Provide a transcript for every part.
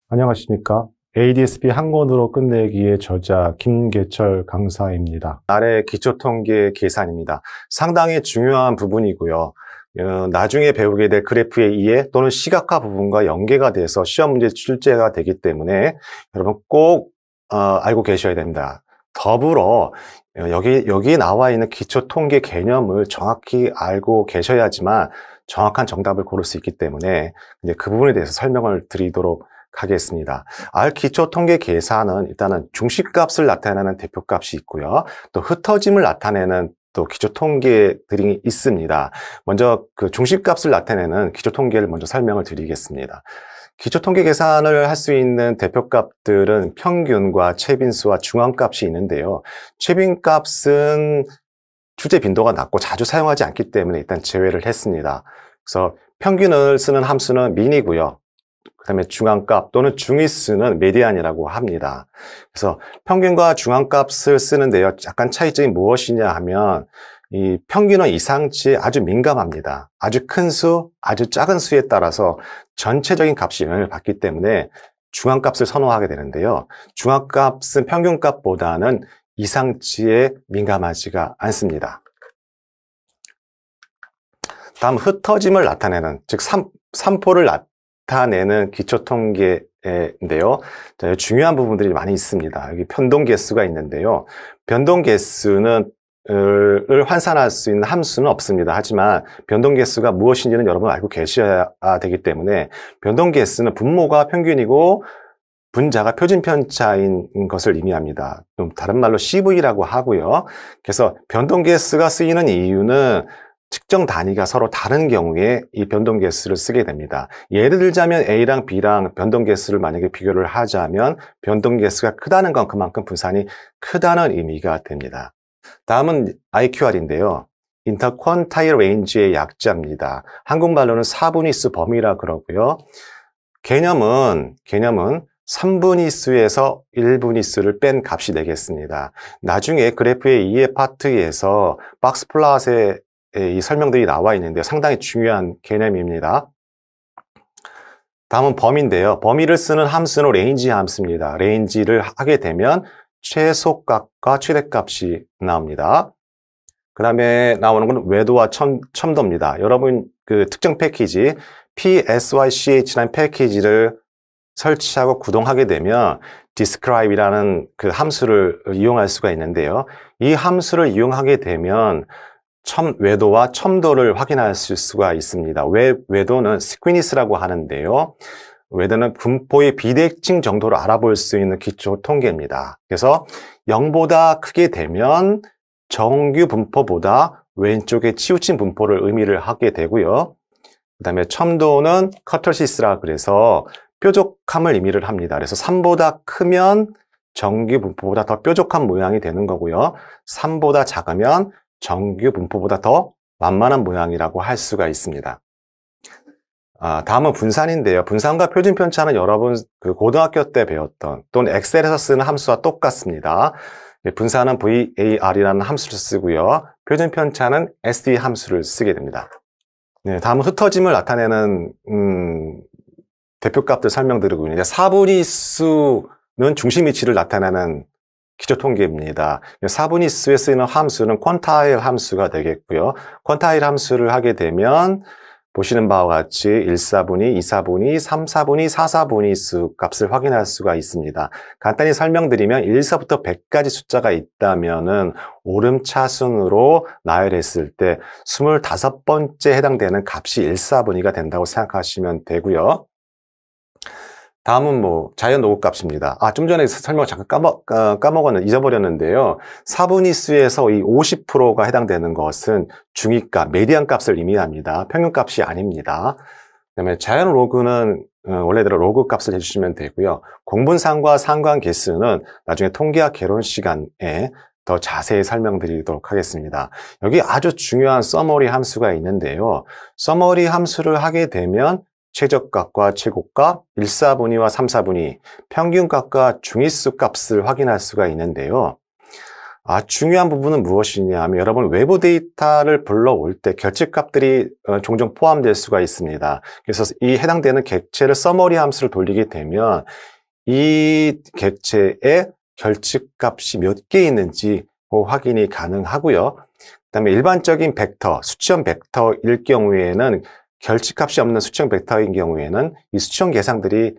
안녕하십니까. ADS-B 한 권으로 끝내기의 저자 김계철 강사입니다. 아래 기초통계 계산입니다. 상당히 중요한 부분이고요. 나중에 배우게 될 그래프의 이해 또는 시각화 부분과 연계가 돼서 시험 문제 출제가 되기 때문에 여러분 꼭 알고 계셔야 됩니다. 더불어 여기 나와 있는 기초통계 개념을 정확히 알고 계셔야지만 정확한 정답을 고를 수 있기 때문에 이제 그 부분에 대해서 설명을 드리도록 하겠습니다. R 기초 통계 계산은 일단은 중심값을 나타내는 대표값이 있고요. 또 흩어짐을 나타내는 또 기초 통계들이 있습니다. 먼저 그 중심값을 나타내는 기초 통계를 먼저 설명을 드리겠습니다. 기초 통계 계산을 할 수 있는 대표값들은 평균과 최빈수와 중앙값이 있는데요. 최빈값은 출제 빈도가 낮고 자주 사용하지 않기 때문에 일단 제외를 했습니다. 그래서 평균을 쓰는 함수는 민이고요. 그 다음에 중앙값 또는 중위수는 메디안이라고 합니다. 그래서 평균과 중앙값을 쓰는데요. 약간 차이점이 무엇이냐 하면 이 평균은 이상치에 아주 민감합니다. 아주 큰 수, 아주 작은 수에 따라서 전체적인 값이 영향을 받기 때문에 중앙값을 선호하게 되는데요. 중앙값은 평균값보다는 이상치에 민감하지가 않습니다. 다음 흩어짐을 나타내는, 즉 산포를 나타내는 기초통계인데요. 중요한 부분들이 많이 있습니다. 여기 변동계수가 있는데요. 변동계수는 을 환산할 수 있는 함수는 없습니다. 하지만 변동계수가 무엇인지는 여러분 알고 계셔야 되기 때문에 변동계수는 분모가 평균이고 분자가 표준편차인 것을 의미합니다. 좀 다른 말로 CV라고 하고요. 그래서 변동계수가 쓰이는 이유는 측정 단위가 서로 다른 경우에 이 변동계수를 쓰게 됩니다. 예를 들자면 A랑 B랑 변동계수를 만약에 비교를 하자면 변동계수가 크다는 건 그만큼 분산이 크다는 의미가 됩니다. 다음은 IQR인데요. 인터퀀타일 레인지의 약자입니다. 한국말로는 4분위수 범위라 그러고요. 개념은 3분위수에서 1분위수를 뺀 값이 되겠습니다. 나중에 그래프의 2의 파트에서 박스 플롯에 이 설명들이 나와 있는데요. 상당히 중요한 개념입니다. 다음은 범위인데요. 범위를 쓰는 함수는 레인지 함수입니다. 레인지를 하게 되면 최소값과 최대값이 나옵니다. 그 다음에 나오는 건 외도와 첨도입니다. 여러분 그 특정 패키지 PSYCH라는 패키지를 설치하고 구동하게 되면 describe이라는 그 함수를 이용할 수가 있는데요. 이 함수를 이용하게 되면 외도와 첨도를 확인할 수가 있습니다. 외도는 스퀴니스라고 하는데요. 외도는 분포의 비대칭 정도를 알아볼 수 있는 기초 통계입니다. 그래서 0보다 크게 되면 정규 분포보다 왼쪽에 치우친 분포를 의미를 하게 되고요. 그 다음에 첨도는 커터시스라 그래서 뾰족함을 의미를 합니다. 그래서 3보다 크면 정규 분포보다 더 뾰족한 모양이 되는 거고요. 3보다 작으면 정규 분포보다 더 완만한 모양이라고 할 수가 있습니다. 다음은 분산인데요. 분산과 표준편차는 여러분 그 고등학교 때 배웠던 또는 엑셀에서 쓰는 함수와 똑같습니다. 분산은 VAR이라는 함수를 쓰고요. 표준편차는 SD 함수를 쓰게 됩니다. 네, 다음은 흩어짐을 나타내는 대표값들 설명드리고 있는데 4분위수는 중심 위치를 나타내는 기초통계입니다. 4분위수에 쓰이는 함수는 퀀타일 함수가 되겠고요. 퀀타일 함수를 하게 되면 보시는 바와 같이 1사분위, 2사분위, 3사분위, 4사분위수 값을 확인할 수가 있습니다. 간단히 설명드리면 1서부터 100까지 숫자가 있다면은 오름차순으로 나열했을 때 25번째 해당되는 값이 1사분위가 된다고 생각하시면 되고요. 다음은 자연 로그 값입니다. 좀 전에 설명을 잠깐 잊어버렸는데요. 4분위수에서 이 50%가 해당되는 것은 중위값, 메디안 값을 의미합니다. 평균값이 아닙니다. 그다음에 자연 로그는 원래대로 로그 값을 해주시면 되고요. 공분상과 상관계수는 나중에 통계학 개론 시간에 더 자세히 설명드리도록 하겠습니다. 여기 아주 중요한 서머리 함수가 있는데요. 서머리 함수를 하게 되면 최저값과 최고값, 1사분위와 3사분위, 평균값과 중위수 값을 확인할 수가 있는데요. 중요한 부분은 무엇이냐 하면 여러분 외부 데이터를 불러올 때 결집값들이 종종 포함될 수가 있습니다. 그래서 이 해당되는 객체를 서머리 함수를 돌리게 되면 이 객체의 결집값이 몇 개 있는지 확인이 가능하고요. 그다음에 일반적인 벡터, 수치형 벡터일 경우에는 결집값이 없는 수치형 벡터인 경우에는 이 수치형 계산들이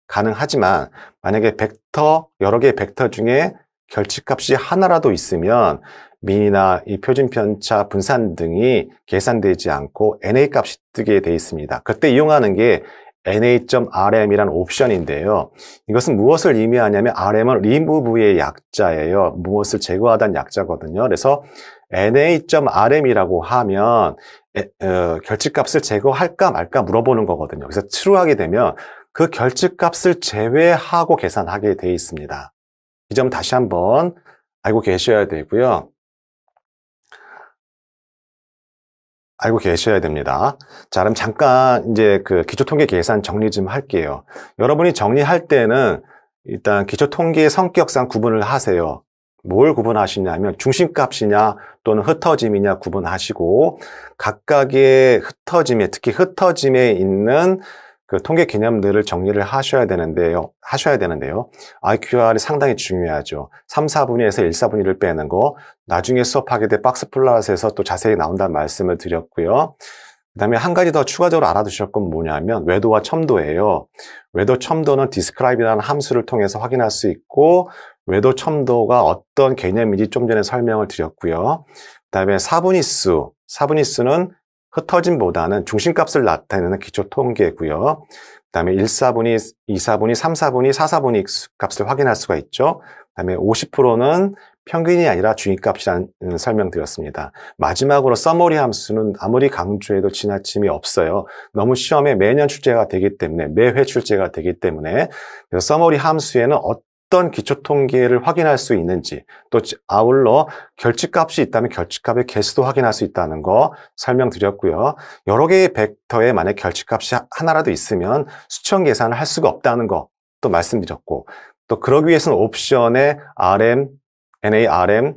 가능하지만 만약에 벡터, 여러 개의 벡터 중에 결집값이 하나라도 있으면 민이나 이 표준 편차 분산 등이 계산되지 않고 NA 값이 뜨게 되어 있습니다. 그때 이용하는 게 NA.RM이라는 옵션인데요. 이것은 무엇을 의미하냐면 RM은 remove의 약자예요. 무엇을 제거하다는 약자거든요. 그래서 NA.RM이라고 하면 결집값을 제거할까 말까 물어보는 거거든요. 그래서 true하게 되면 그 결집값을 제외하고 계산하게 되어 있습니다. 이 점 다시 한번 알고 계셔야 되고요. 알고 계셔야 됩니다. 자, 그럼 잠깐 이제 그 기초통계 계산 정리 좀 할게요. 여러분이 정리할 때는 일단 기초통계의 성격상 구분을 하세요. 뭘 구분하시냐면 중심값이냐 또는 흩어짐이냐 구분하시고 각각의 흩어짐에, 특히 흩어짐에 있는 그 통계 개념들을 정리를 하셔야 되는데요. IQR이 상당히 중요하죠. 3, 4분위에서 1, 4분위를 빼는 거, 나중에 수업하게 될 박스플랫에서 또 자세히 나온다는 말씀을 드렸고요. 그 다음에 한 가지 더 추가적으로 알아두실 건 뭐냐면 외도와 첨도예요. 외도, 첨도는 describe이라는 함수를 통해서 확인할 수 있고 외도, 첨도가 어떤 개념인지 좀 전에 설명을 드렸고요. 그 다음에 사분위수는 흩어짐보다는 중심값을 나타내는 기초 통계고요. 그 다음에 1사분위, 2사분위, 3사분위, 4사분위 값을 확인할 수가 있죠. 그 다음에 50%는 평균이 아니라 중위값이라는 설명드렸습니다. 마지막으로 서머리 함수는 아무리 강조해도 지나침이 없어요. 너무 시험에 매년 출제가 되기 때문에, 매회 출제가 되기 때문에 그래서 서머리 함수에는 어떤 기초통계를 확인할 수 있는지 또 아울러 결집값이 있다면 결집값의 개수도 확인할 수 있다는 거 설명드렸고요. 여러 개의 벡터에 만약 결집값이 하나라도 있으면 수천 계산을 할 수가 없다는 거 또 말씀드렸고 또 그러기 위해서는 옵션에 RM, NARM이라는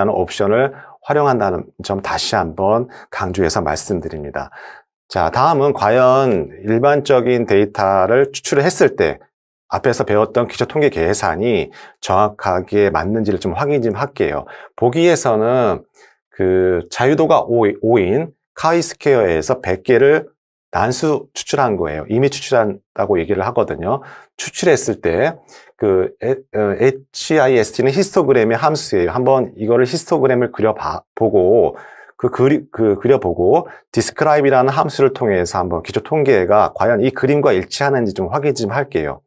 옵션을 활용한다는 점 다시 한번 강조해서 말씀드립니다. 자, 다음은 과연 일반적인 데이터를 추출을 했을 때 앞에서 배웠던 기초통계 계산이 정확하게 맞는지를 좀 확인 좀 할게요. 보기에서는 그 자유도가 5인 카이스퀘어에서 100개를 난수 추출한 거예요. 이미 추출한다고 얘기를 하거든요. 추출했을 때 그 HIST는 히스토그램의 함수예요. 한번 이거를 히스토그램을 그려보고 그려보고 describe이라는 함수를 통해서 한번 기초 통계가 과연 이 그림과 일치하는지 좀 확인 좀 할게요.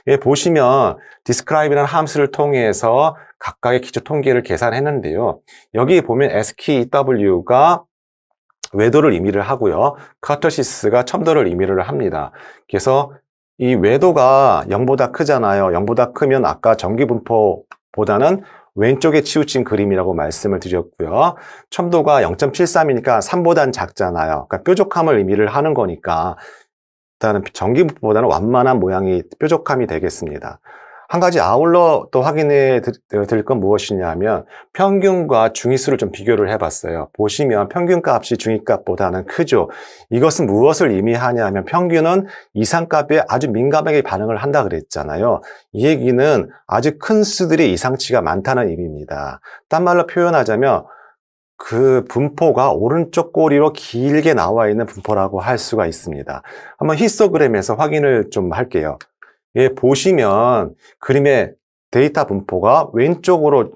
예, 보시면 describe이라는 함수를 통해서 각각의 기초 통계를 계산했는데요. 여기 보면 SKW가 외도를 의미를 하고요. 카터시스가 첨도를 의미를 합니다. 그래서 이 외도가 0보다 크잖아요. 0보다 크면 아까 전기분포보다는 왼쪽에 치우친 그림이라고 말씀을 드렸고요. 첨도가 0.73이니까 3보다는 작잖아요. 그러니까 뾰족함을 의미를 하는 거니까 일단은 전기분포보다는 완만한 모양이 뾰족함이 되겠습니다. 한 가지 아울러 또 확인해 드릴 건 무엇이냐면 평균과 중위수를 좀 비교를 해봤어요. 보시면 평균값이 중위값보다는 크죠. 이것은 무엇을 의미하냐면 평균은 이상값에 아주 민감하게 반응을 한다 그랬잖아요. 이 얘기는 아주 큰 수들이 이상치가 많다는 의미입니다. 딴 말로 표현하자면 그 분포가 오른쪽 꼬리로 길게 나와 있는 분포라고 할 수가 있습니다. 한번 히스토그램에서 확인을 좀 할게요. 예, 보시면 그림의 데이터 분포가 왼쪽으로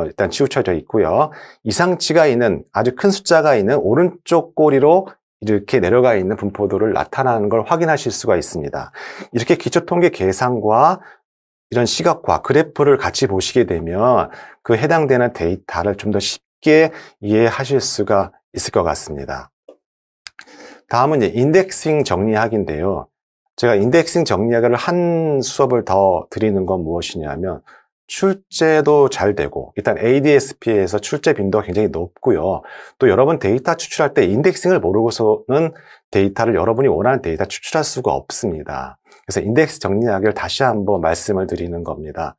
일단 치우쳐져 있고요. 이상치가 있는 아주 큰 숫자가 있는 오른쪽 꼬리로 이렇게 내려가 있는 분포도를 나타나는 걸 확인하실 수가 있습니다. 이렇게 기초통계 계산과 이런 시각화, 그래프를 같이 보시게 되면 그 해당되는 데이터를 좀 더 쉽게 이해하실 수가 있을 것 같습니다. 다음은 이제 인덱싱 정리하기인데요. 제가 인덱싱 정리하기를 한 수업을 더 드리는 건 무엇이냐면 출제도 잘 되고 일단 ADSP에서 출제 빈도가 굉장히 높고요. 또 여러분 데이터 추출할 때 인덱싱을 모르고서는 데이터를 여러분이 원하는 데이터 추출할 수가 없습니다. 그래서 인덱스 정리하기를 다시 한번 말씀을 드리는 겁니다.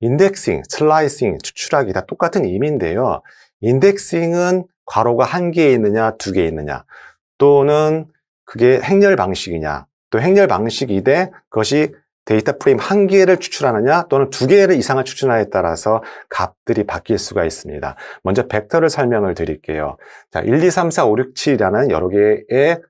인덱싱, 슬라이싱, 추출하기 다 똑같은 의미인데요. 인덱싱은 괄호가 한 개 있느냐, 두 개 있느냐, 또는 그게 행렬 방식이냐, 또 행렬 방식이되 그것이 데이터 프레임 한 개를 추출하느냐 또는 두 개를 이상을 추출하느냐에 따라서 값들이 바뀔 수가 있습니다. 먼저 벡터를 설명을 드릴게요. 자, 1, 2, 3, 4, 5, 6, 7이라는 여러 개의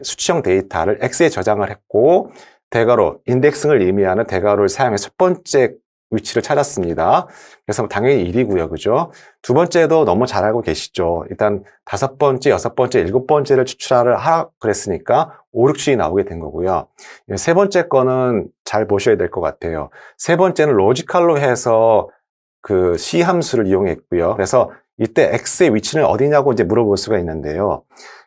수치형 데이터를 X에 저장을 했고 대괄호, 인덱싱을 의미하는 대괄호를 사용해서 첫 번째 위치를 찾았습니다. 그래서 당연히 1이고요. 그죠? 두 번째도 너무 잘 알고 계시죠? 일단 다섯 번째, 여섯 번째, 일곱 번째를 추출하라 그랬으니까 5, 6, 7이 나오게 된 거고요. 세 번째 거는 잘 보셔야 될 것 같아요. 세 번째는 로지컬로 해서 그 C 함수를 이용했고요. 그래서 이때 X의 위치는 어디냐고 이제 물어볼 수가 있는데요.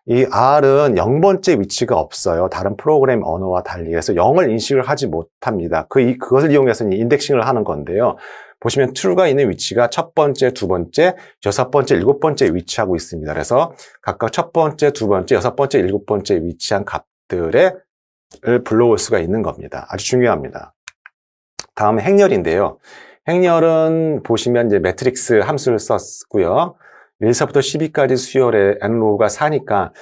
이 R은 0번째 위치가 없어요. 다른 프로그램 언어와 달리. 그래서 0을 인식을 하지 못합니다. 그것을 이용해서 인덱싱을 하는 건데요. 보시면 true가 있는 위치가 첫 번째, 두 번째, 여섯 번째, 일곱 번째 위치하고 있습니다. 그래서 각각 첫 번째, 두 번째, 여섯 번째, 일곱 번째 위치한 값들을 불러올 수가 있는 겁니다. 아주 중요합니다. 다음은 행렬인데요. 행렬은 보시면 이제 매트릭스 함수를 썼고요. 1서부터 12까지 수열의 n로우가 4니까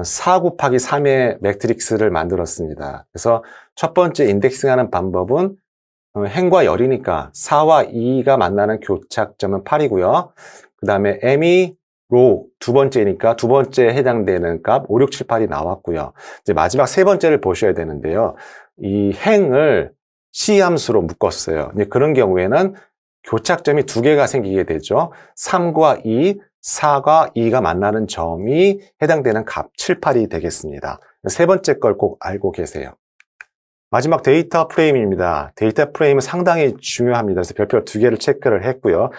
4 곱하기 3의 매트릭스를 만들었습니다. 그래서 첫 번째 인덱싱하는 방법은 행과 열이니까 4와 2가 만나는 교착점은 8이고요. 그 다음에 m이 로우 두 번째니까 두 번째에 해당되는 값 5, 6, 7, 8이 나왔고요. 이제 마지막 세 번째를 보셔야 되는데요. 이 행을 C 함수로 묶었어요. 이제 그런 경우에는 교착점이 두 개가 생기게 되죠. 3과 2, 4과 2가 만나는 점이 해당되는 값 7, 8이 되겠습니다. 세 번째 걸 꼭 알고 계세요. 마지막 데이터 프레임입니다. 데이터 프레임은 상당히 중요합니다. 그래서 별표 두 개를 체크를 했고요.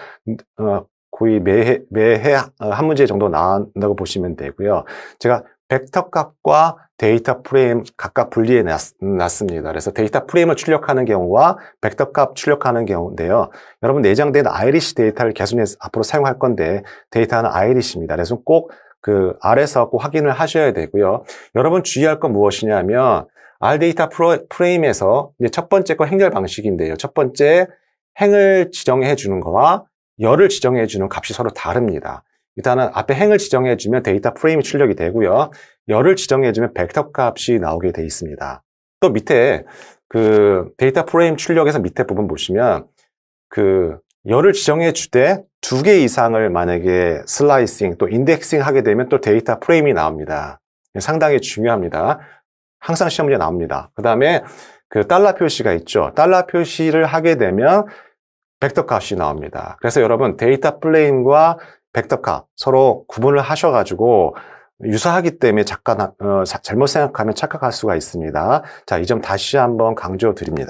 거의 매해 한 문제 정도 나온다고 보시면 되고요. 제가 벡터 값과 데이터 프레임 각각 분리해 놨습니다. 그래서 데이터 프레임을 출력하는 경우와 벡터 값 출력하는 경우인데요. 여러분 내장된 아이리시 데이터를 계속해서 앞으로 사용할 건데 데이터는 아이리시입니다. 그래서 꼭 그 아래서 꼭 확인을 하셔야 되고요. 여러분 주의할 건 무엇이냐면 R 데이터 프레임에서 이제 첫 번째 거 행렬 방식인데요. 첫 번째 행을 지정해 주는 거와 열을 지정해 주는 값이 서로 다릅니다. 일단은 앞에 행을 지정해 주면 데이터 프레임이 출력이 되고요. 열을 지정해 주면 벡터 값이 나오게 돼 있습니다. 또 밑에 그 데이터 프레임 출력에서 밑에 부분 보시면 그 열을 지정해 주되 두 개 이상을 만약에 슬라이싱 또 인덱싱 하게 되면 또 데이터 프레임이 나옵니다. 상당히 중요합니다. 항상 시험 문제 나옵니다. 그 다음에 그 달러 표시가 있죠. 달러 표시를 하게 되면 벡터 값이 나옵니다. 그래서 여러분 데이터 프레임과 벡터 값 서로 구분을 하셔가지고 유사하기 때문에 잠깐 잘못 생각하면 착각할 수가 있습니다. 자, 이 점 다시 한번 강조드립니다.